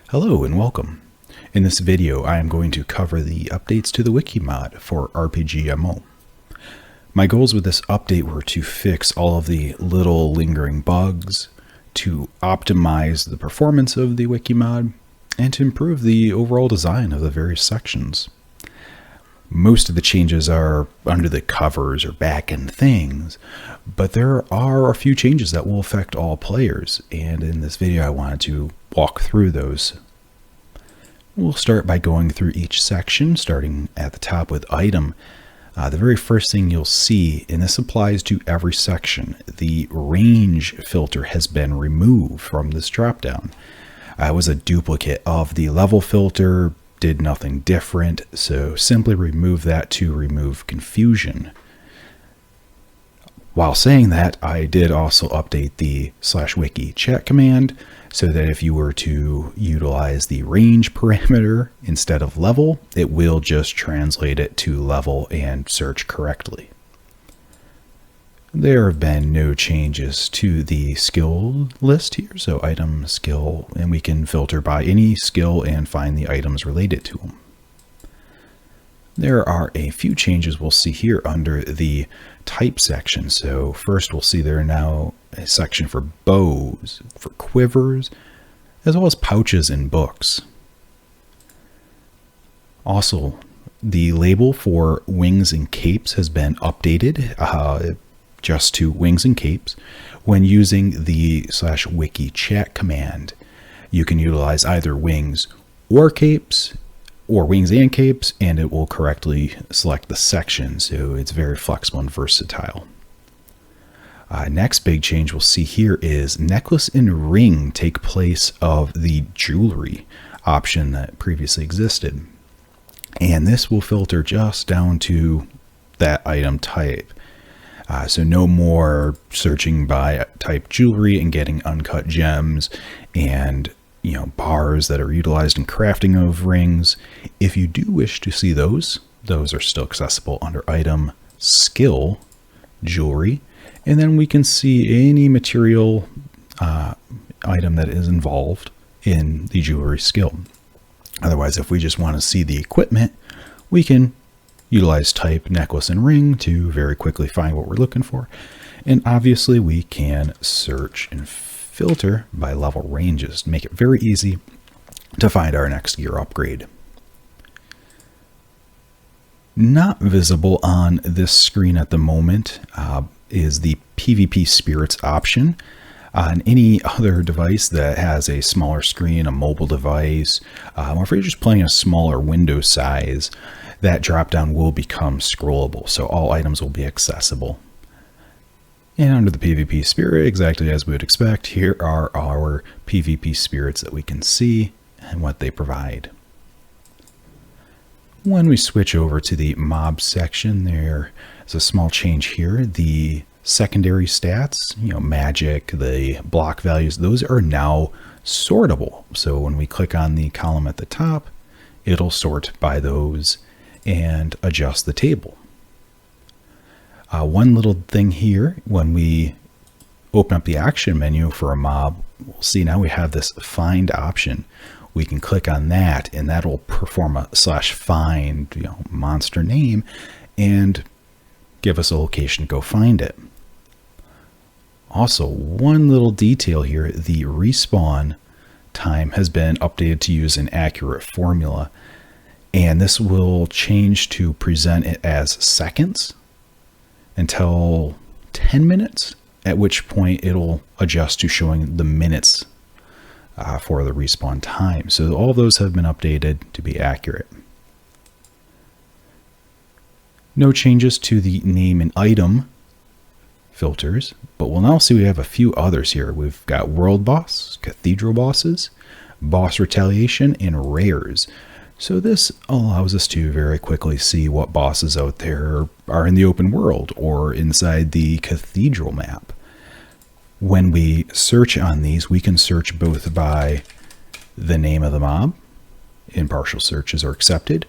Hello and welcome. In this video I am going to cover the updates to the wiki mod for RPG MO. My goals with this update were to fix all of the little lingering bugs, to optimize the performance of the wiki mod, and to improve the overall design of the various sections. Most of the changes are under the covers or back-end things, but there are a few changes that will affect all players, and in this video I wanted to walk through those. We'll start by going through each section, starting at the top with item. The very first thing you'll see, and this applies to every section, the range filter has been removed from this dropdown. It was a duplicate of the level filter, did nothing different, so simply remove that to remove confusion. While saying that, I did also update the /wiki chat command so that if you were to utilize the range parameter instead of level, it will just translate it to level and search correctly. There have been no changes to the skill list here, so item, skill, and we can filter by any skill and find the items related to them. There are a few changes we'll see here under the type section. So first we'll see there are now a section for bows, for quivers, as well as pouches and books. Also, the label for wings and capes has been updated just to wings and capes. When using the /wiki chat command, you can utilize either wings or capes, or wings and capes, and it will correctly select the section, so it's very flexible and versatile. Next big change we'll see here is necklace and ring take place of the jewelry option that previously existed. And this will filter just down to that item type. So no more searching by type jewelry and getting uncut gems and bars that are utilized in crafting of rings. If you do wish to see those are still accessible under item, skill, jewelry, and then we can see any material item that is involved in the jewelry skill. Otherwise, if we just want to see the equipment, we can utilize type necklace and ring to very quickly find what we're looking for. And obviously we can search and filter by level ranges to make it very easy to find our next gear upgrade. Not visible on this screen at the moment is the PvP spirits option. On any other device that has a smaller screen, a mobile device, or if you're just playing a smaller window size, that dropdown will become scrollable, so all items will be accessible. And under the PvP spirit, exactly as we would expect, here are our PvP spirits that we can see and what they provide. When we switch over to the mob section, there is a small change here. The secondary stats, magic, the block values, those are now sortable. So when we click on the column at the top, it'll sort by those and adjust the table. One little thing here, when we open up the action menu for a mob, we'll see now we have this find option. We can click on that and that will perform a /find monster name and give us a location to go find it. Also, one little detail here, the respawn time has been updated to use an accurate formula, and this will change to present it as seconds until 10 minutes, at which point it'll adjust to showing the minutes for the respawn time. So all those have been updated to be accurate. No changes to the name and item filters, but we'll now see we have a few others here. We've got world boss, cathedral bosses, boss retaliation, and rares. So this allows us to very quickly see what bosses out there are in the open world or inside the cathedral map. When we search on these, we can search both by the name of the mob, impartial searches are accepted,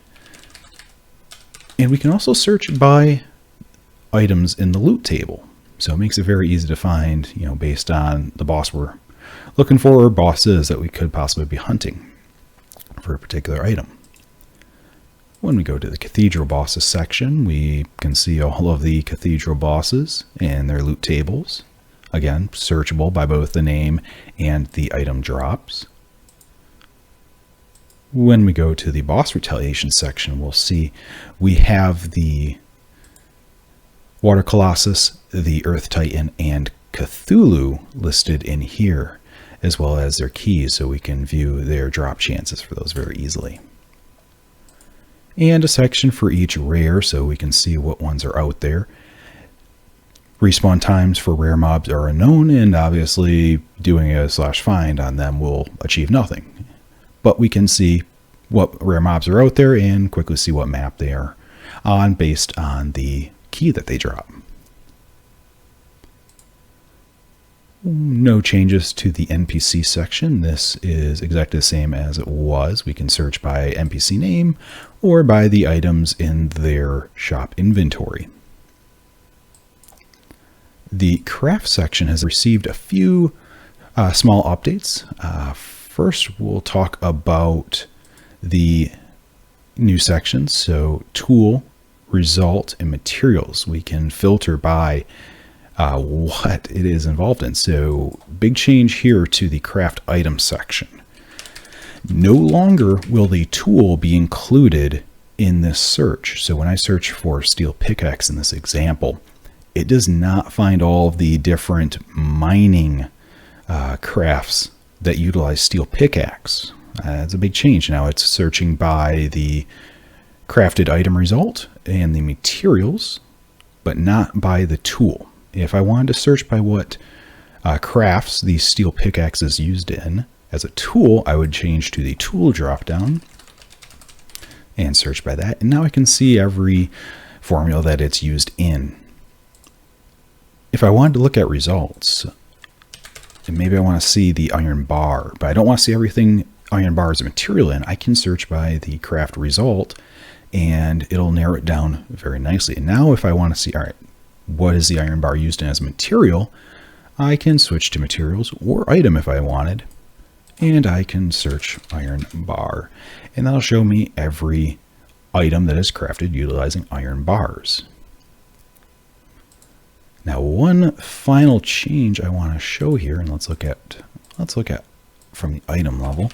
and we can also search by items in the loot table. So it makes it very easy to find, based on the boss we're looking for or bosses that we could possibly be hunting. for a particular item. When we go to the Cathedral Bosses section, we can see all of the Cathedral Bosses and their loot tables. Again, searchable by both the name and the item drops. When we go to the Boss Retaliation section, we'll see we have the Water Colossus, the Earth Titan, and Cthulhu listed in here, as well as their keys, so we can view their drop chances for those very easily. And a section for each rare, so we can see what ones are out there. Respawn times for rare mobs are unknown, and obviously doing a /find on them will achieve nothing. But we can see what rare mobs are out there and quickly see what map they are on based on the key that they drop. No changes to the NPC section. This is exactly the same as it was. We can search by NPC name or by the items in their shop inventory. The craft section has received a few small updates. First, we'll talk about the new sections. So tool, result, and materials. We can filter by what it is involved in. So big change here to the craft item section. No longer will the tool be included in this search. So when I search for steel pickaxe in this example, it does not find all of the different mining crafts that utilize steel pickaxe. It's a big change. Now it's searching by the crafted item result and the materials, but not by the tool. If I wanted to search by what crafts the steel pickaxe is used in as a tool, I would change to the tool dropdown and search by that. And now I can see every formula that it's used in. If I wanted to look at results, and maybe I want to see the iron bar, but I don't want to see everything iron bar as a material in, I can search by the craft result and it'll narrow it down very nicely. And now if I want to see, all right, what is the iron bar used in as a material, I can switch to materials or item if I wanted, and I can search iron bar, and that'll show me every item that is crafted utilizing iron bars. Now, one final change I want to show here, and let's look at from the item level.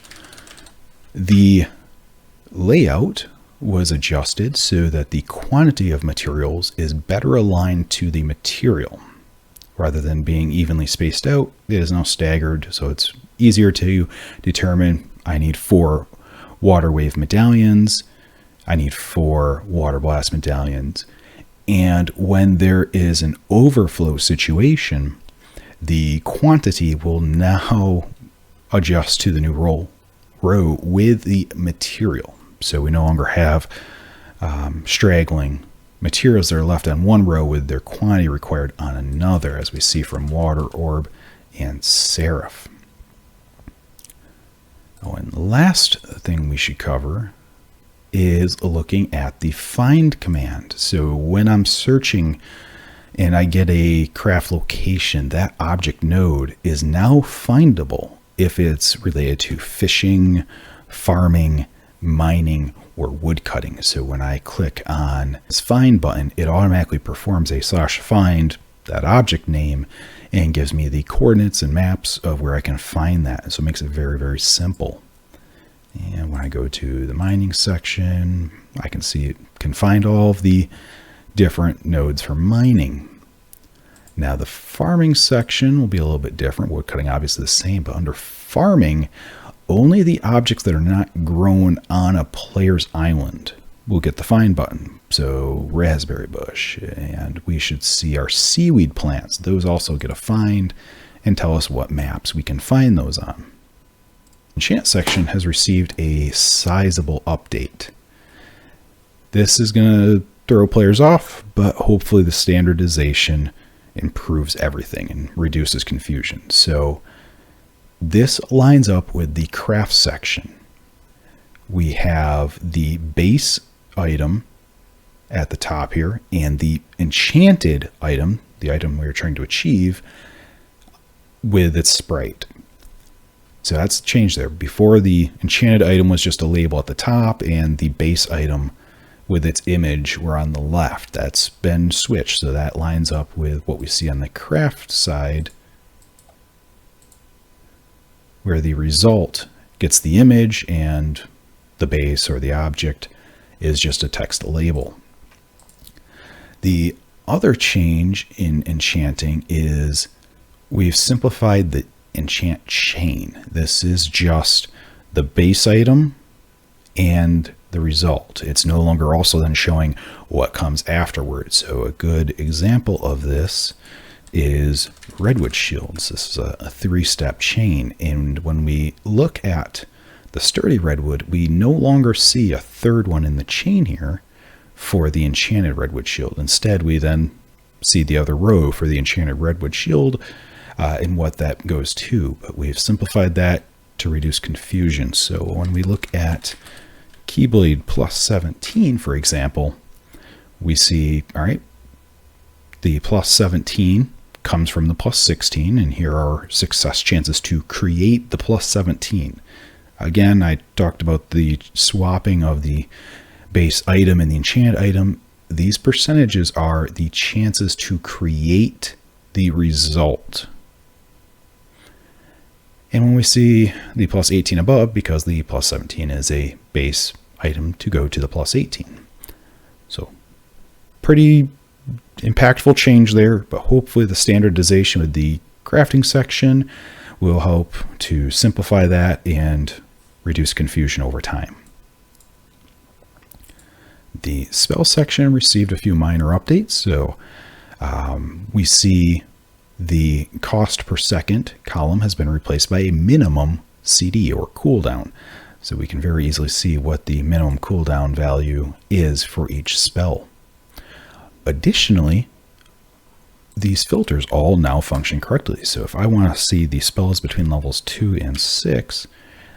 The layout was adjusted so that the quantity of materials is better aligned to the material. Rather than being evenly spaced out, it is now staggered, so it's easier to determine I need 4 water wave medallions, I need 4 water blast medallions, and when there is an overflow situation, the quantity will now adjust to the new row with the material. So we no longer have straggling materials that are left on one row with their quantity required on another, as we see from Water Orb and Seraph. Oh, and the last thing we should cover is looking at the find command. So when I'm searching and I get a craft location, that object node is now findable if it's related to fishing, farming, mining, or wood cutting. So when I click on this find button, it automatically performs a /find that object name and gives me the coordinates and maps of where I can find that. So it makes it very, very simple. And when I go to the mining section, I can see it can find all of the different nodes for mining. Now the farming section will be a little bit different. Wood cutting obviously the same, but under farming, only the objects that are not grown on a player's island will get the find button. So raspberry bush, and we should see our seaweed plants. Those also get a find and tell us what maps we can find those on. Enchant section has received a sizable update. This is going to throw players off, but hopefully the standardization improves everything and reduces confusion. So this lines up with the craft section. We have the base item at the top here and the enchanted item, the item we're trying to achieve, with its sprite. So that's the change there. Before, the enchanted item was just a label at the top, and the base item with its image were on the left. That's been switched, so that lines up with what we see on the craft side, where the result gets the image and the base or the object is just a text label. The other change in enchanting is we've simplified the enchant chain. This is just the base item and the result. It's no longer also then showing what comes afterwards. So a good example of this is redwood shields. This is a 3-step chain, and when we look at the sturdy redwood, we no longer see a third one in the chain here for the enchanted redwood shield. Instead, we then see the other row for the enchanted redwood shield and what that goes to. But we've simplified that to reduce confusion. So when we look at Keyblade plus 17, for example, we see, all right, the plus 17 comes from the plus 16, and here are success chances to create the plus 17. Again, I talked about the swapping of the base item and the enchanted item. These percentages are the chances to create the result. And when we see the plus 18 above, because the plus 17 is a base item to go to the plus 18. So pretty impactful change there, but hopefully the standardization with the crafting section will help to simplify that and reduce confusion over time. The spell section received a few minor updates. So we see the cost per second column has been replaced by a minimum CD or cooldown. So we can very easily see what the minimum cooldown value is for each spell. Additionally, these filters all now function correctly. So if I want to see the spells between levels 2 and 6,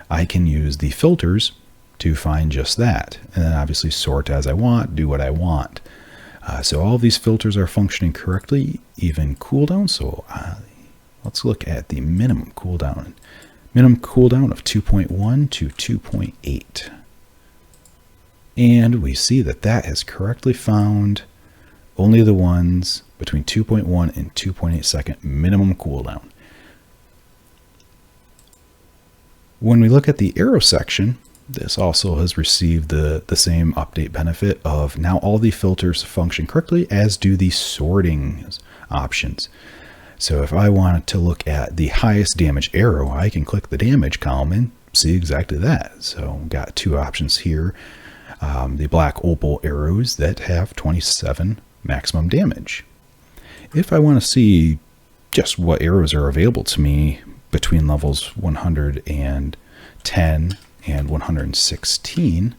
I can use the filters to find just that. And then obviously sort as I want, do what I want. So all of these filters are functioning correctly, even cooldown. So let's look at the minimum cooldown. Minimum cooldown of 2.1 to 2.8. And we see that that has correctly found only the ones between 2.1 and 2.8 second minimum cooldown. When we look at the arrow section, this also has received the same update benefit of now all the filters function correctly, as do the sorting options. So if I wanted to look at the highest damage arrow, I can click the damage column and see exactly that. So we've got two options here. The black opal arrows that have 27 maximum damage. If I want to see just what arrows are available to me between levels 110 and 116,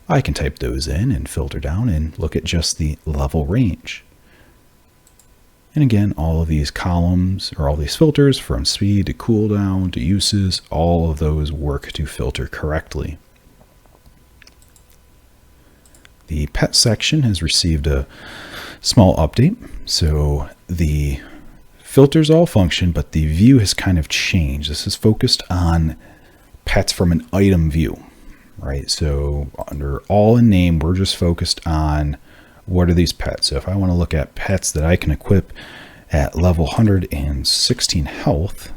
I can type those in and filter down and look at just the level range. And again, all of these columns, or all these filters, from speed to cooldown to uses, all of those work to filter correctly. The pet section has received a small update. So the filters all function, but the view has kind of changed. This is focused on pets from an item view, right? So under all in name, we're just focused on what are these pets. So if I want to look at pets that I can equip at level 116 health,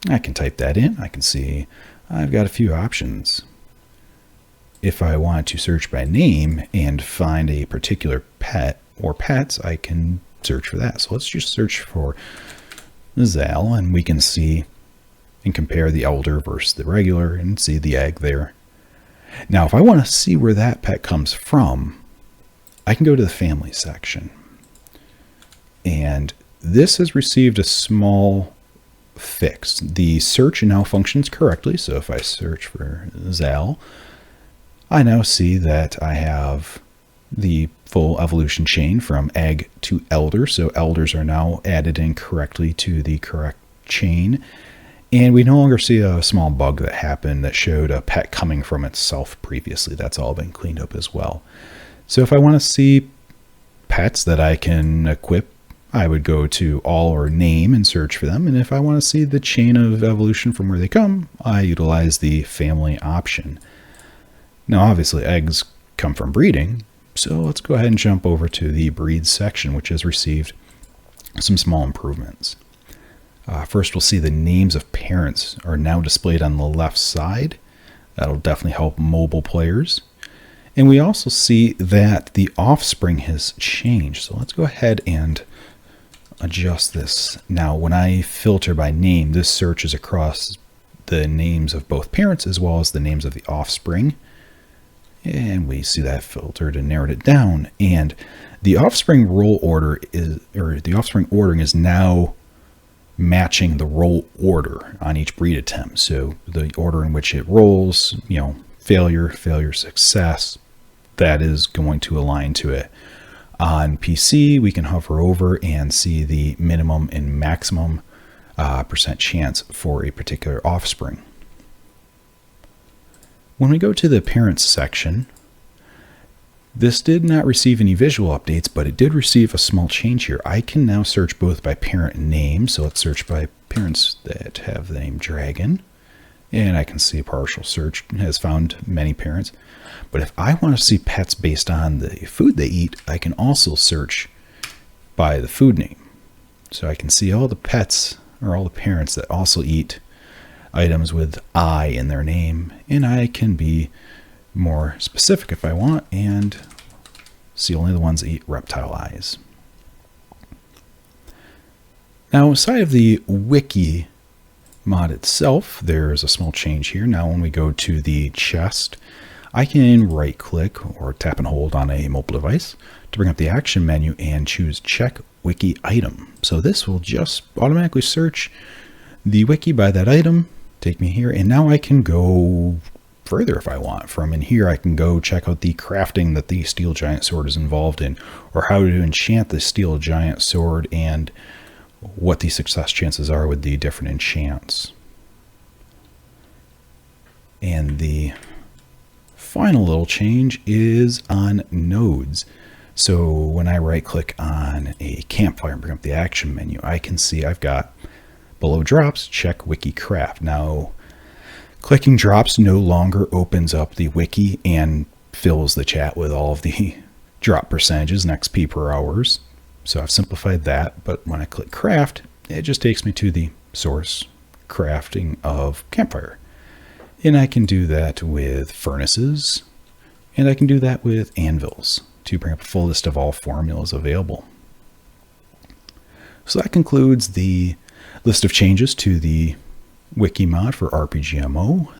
I can type that in. I can see I've got a few options. If I want to search by name and find a particular pet or pets, I can search for that. So let's just search for Zal, and we can see and compare the elder versus the regular and see the egg there. Now, if I want to see where that pet comes from, I can go to the family section. And this has received a small fix. The search now functions correctly. So if I search for Zal, I now see that I have the full evolution chain from egg to elder. So elders are now added in correctly to the correct chain. And we no longer see a small bug that happened that showed a pet coming from itself previously. That's all been cleaned up as well. So if I want to see pets that I can equip I would go to all or name and search for them. And if I want to see the chain of evolution from where they come, I utilize the family option. Now, obviously, eggs come from breeding. So let's go ahead and jump over to the breed section, which has received some small improvements. First, we'll see the names of parents are now displayed on the left side. That'll definitely help mobile players. And we also see that the offspring has changed. So let's go ahead and adjust this. Now, when I filter by name, this searches across the names of both parents as well as the names of the offspring. And we see that filtered and narrowed it down. And the offspring roll order the offspring ordering is now matching the roll order on each breed attempt. So the order in which it rolls, failure, success, that is going to align to it. On PC, we can hover over and see the minimum and maximum percent chance for a particular offspring. When we go to the parents section, this did not receive any visual updates, but it did receive a small change here. I can now search both by parent name. So let's search by parents that have the name Dragon. And I can see a partial search has found many parents. But if I want to see pets based on the food they eat, I can also search by the food name. So I can see all the pets or all the parents that also eat items with I in their name. And I can be more specific if I want and see only the ones that eat reptile eyes. Now, aside of the wiki mod itself, there's a small change here. Now, when we go to the chest, I can right click or tap and hold on a mobile device to bring up the action menu and choose check wiki item. So this will just automatically search the wiki by that item, take me here, and now I can go further if I want. From in here, I can go check out the crafting that the steel giant sword is involved in, or how to enchant the steel giant sword, and what the success chances are with the different enchants. And the final little change is on nodes. So when I right click on a campfire and bring up the action menu, I can see I've got below drops, check wiki craft. Now, clicking drops no longer opens up the wiki and fills the chat with all of the drop percentages and XP per hours. So I've simplified that, but when I click craft, it just takes me to the source crafting of campfire. And I can do that with furnaces, and I can do that with anvils to bring up a full list of all formulas available. So that concludes the list of changes to the wiki mod for RPG MO.